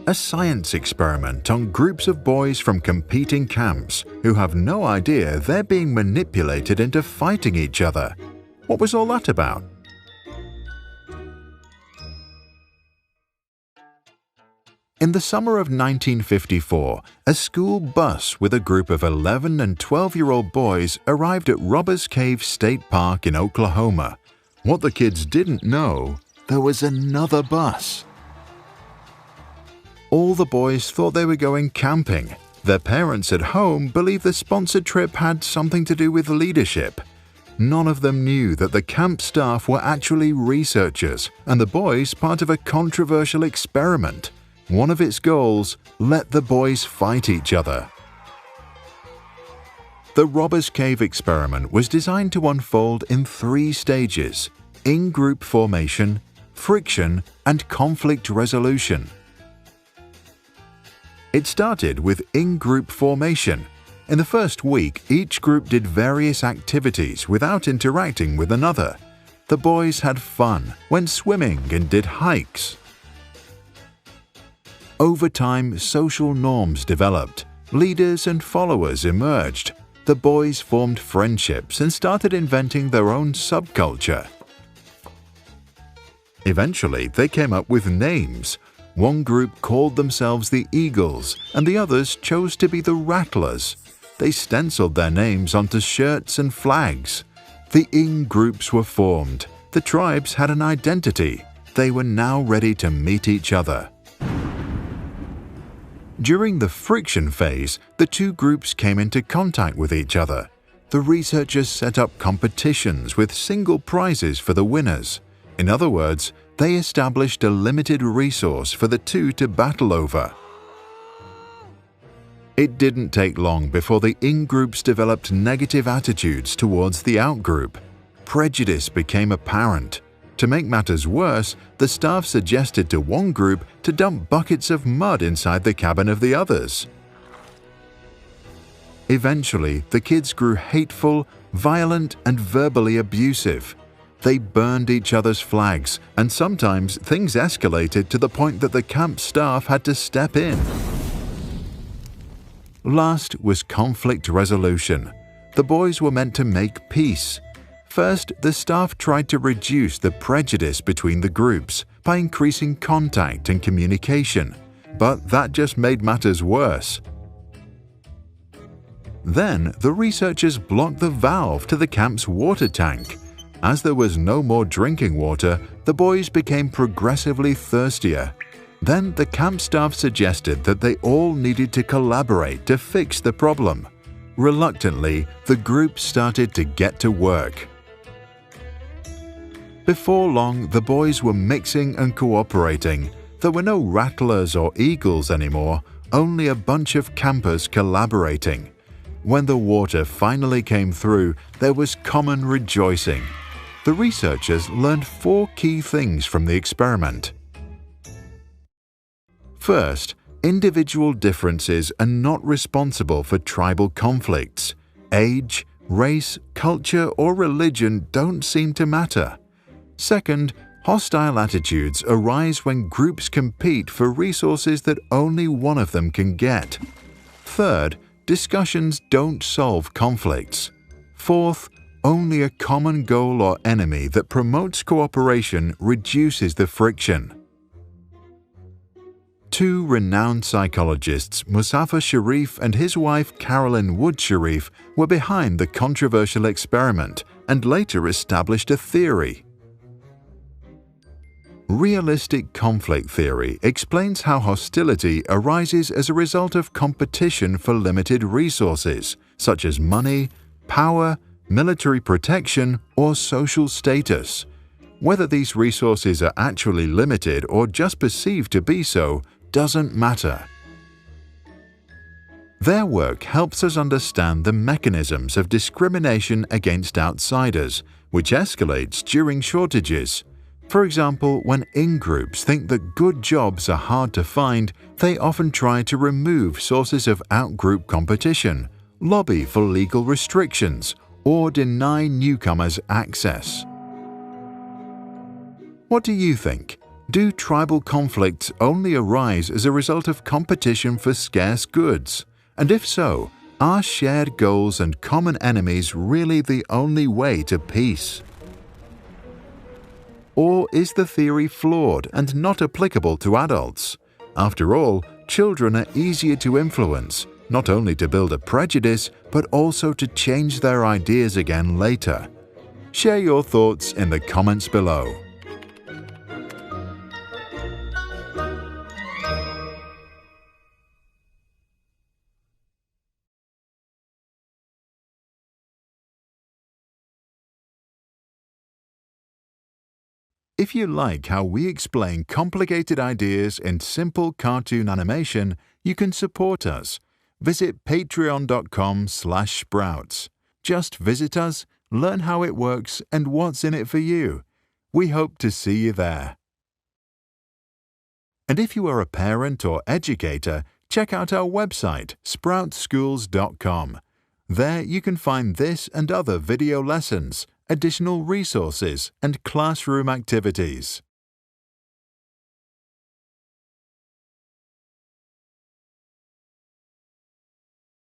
a science experiment on groups of boys from competing camps who have no idea they're being manipulated into fighting each other. What was all that about? In the summer of 1954, a school bus with a group of 11 and 12-year-old boys arrived at Robbers Cave State Park in Oklahoma. What the kids didn't know, there was another bus. All the boys thought they were going camping. Their parents at home believed the sponsored trip had something to do with leadership. None of them knew that the camp staff were actually researchers and the boys part of a controversial experiment. One of its goals, let the boys fight each other. The Robbers Cave experiment was designed to unfold in 3 stages: in-group formation, friction, and conflict resolution. It started with in-group formation. In the first week, each group did various activities without interacting with another. The boys had fun, went swimming, and did hikes. Over time, social norms developed. Leaders and followers emerged. The boys formed friendships and started inventing their own subculture. Eventually, they came up with names. One group called themselves the Eagles, and the others chose to be the Rattlers. They stenciled their names onto shirts and flags. The in-groups were formed. The tribes had an identity. They were now ready to meet each other. During the friction phase, the 2 groups came into contact with each other. The researchers set up competitions with single prizes for the winners. In other words, they established a limited resource for the 2 to battle over. It didn't take long before the in-groups developed negative attitudes towards the out-group. Prejudice became apparent. To make matters worse, the staff suggested to one group to dump buckets of mud inside the cabin of the others. Eventually, the kids grew hateful, violent, and verbally abusive. They burned each other's flags, and sometimes things escalated to the point that the camp staff had to step in. Last was conflict resolution. The boys were meant to make peace. First, the staff tried to reduce the prejudice between the groups by increasing contact and communication, but that just made matters worse. Then, the researchers blocked the valve to the camp's water tank. As there was no more drinking water, the boys became progressively thirstier. Then the camp staff suggested that they all needed to collaborate to fix the problem. Reluctantly, the group started to get to work. Before long, the boys were mixing and cooperating. There were no rattlers or eagles anymore, only a bunch of campers collaborating. When the water finally came through, there was common rejoicing. The researchers learned 4 key things from the experiment. First, individual differences are not responsible for tribal conflicts. Age, race, culture, or religion don't seem to matter. Second, hostile attitudes arise when groups compete for resources that only one of them can get. Third, discussions don't solve conflicts. Fourth, only a common goal or enemy that promotes cooperation reduces the friction. 2 renowned psychologists, Muzaffar Sharif and his wife Carolyn Wood Sharif, were behind the controversial experiment and later established a theory. Realistic conflict theory explains how hostility arises as a result of competition for limited resources, such as money, power, military protection, or social status. Whether these resources are actually limited or just perceived to be so doesn't matter. Their work helps us understand the mechanisms of discrimination against outsiders, which escalates during shortages. For example, when in-groups think that good jobs are hard to find, they often try to remove sources of out-group competition, lobby for legal restrictions, or deny newcomers access. What do you think? Do tribal conflicts only arise as a result of competition for scarce goods? And if so, are shared goals and common enemies really the only way to peace? Or is the theory flawed and not applicable to adults? After all, children are easier to influence, not only to build a prejudice, but also to change their ideas again later. Share your thoughts in the comments below. If you like how we explain complicated ideas in simple cartoon animation, you can support us. Visit patreon.com/sprouts. Just visit us, learn how it works and what's in it for you. We hope to see you there. And if you are a parent or educator, check out our website, sproutschools.com. There you can find this and other video lessons, additional resources, and classroom activities.